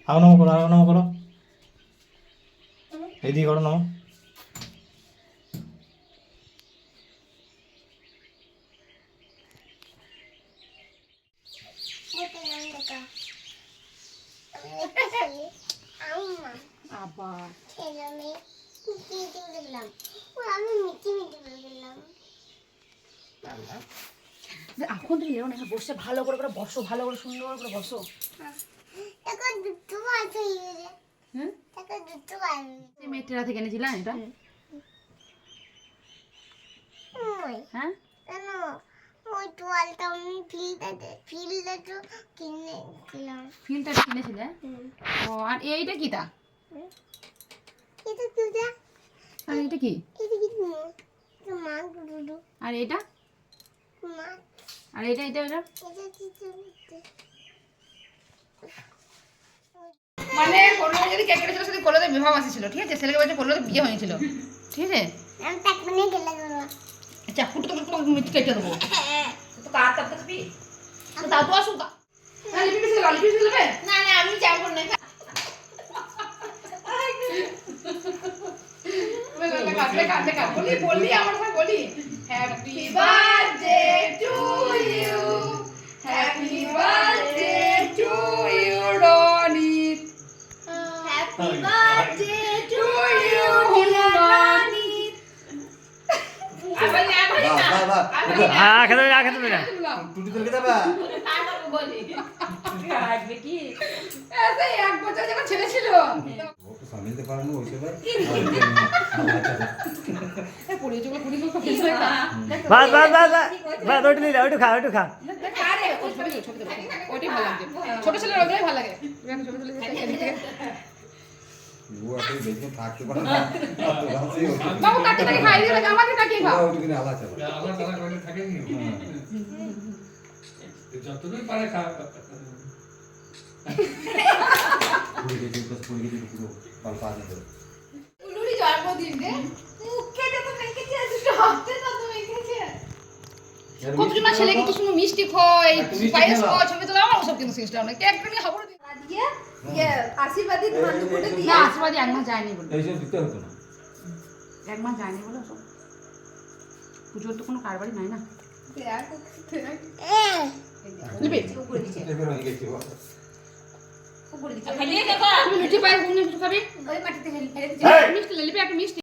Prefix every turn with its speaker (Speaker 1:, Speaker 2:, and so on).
Speaker 1: আগে নম করো, আগে নম করো, এইদিকে করো নম।
Speaker 2: আবার এখন তো এরকম না, বসে ভালো করে করে বসো, ভালো করে সুন্দর করে বসো। মেট্রা থেকে এনেছিলাম এটা। হ্যাঁ ফিল্টার কিনেছিলে? ও, আর এইটা কি তা? আর এটা কি? আর এটা? আর এটা এটা এটা মানে কোনো যদি কেক কেটেছিল সেদিন কলেজে বিবাহ আসছিল, ঠিক আছে? ছেলেকে বলছে কলেজে বিয়ে হয়েছিল, ঠিক আছে? আচ্ছা ফুটো তো তোমাকে মিট কেটে দেবো তো কার তাপ খাবি তো দাও তো আসুক না লিপি পিছে নেবে না না আমি যাবো না বলে কাটলে বলি বলি আমার কথা বলি happy birthday to you happy birthday to you Ronit happy birthday to you Ronit
Speaker 1: হ্যাঁ খেতে না, খেতে না, টুটি তুলকে দেবা।
Speaker 2: এক বছর যখন ছেলে ছিল
Speaker 1: সামনে পারে না ওইসব। বাস বাস বাস বাস, ওইটা নিলে ওইটা খা, ওইটা খা।
Speaker 2: ছোট ছেলের ওটাই ভালো লাগে। বাবু কাটি কাটি খাই দিলে আমাকে কাটিয়ে খাও।
Speaker 3: যতটুকু পারে খা।
Speaker 2: উলুরি জন্মদিন রে মুখে তো মেখেছে দুটো হাতে তো মেখেছে কতজন ছেলেকে কি সুন্দর মিষ্টি খয় পায়েস খয় ছবি তো আমার সব কিন্তু সিস্টেম না কেক নিয়ে খবর দিয়ে আশীর্বাদী ধান ফুটে দিয়ে না আশীর্বাদী এক মাস যায়নি বলে
Speaker 1: এইসব দিতে হতো না,
Speaker 2: এক মাস যায়নি বলে সব পুজোর তো কোনো কারবারই নাই না লিপি উপরে দিচ্ছে উপরে দিচ্ছে খাইয়ে দেখো তুমি মিষ্টি পায়েস খাবি ওই মাটিতে ফেলে দিচ্ছে মিষ্টি লিপি একটা মিষ্টি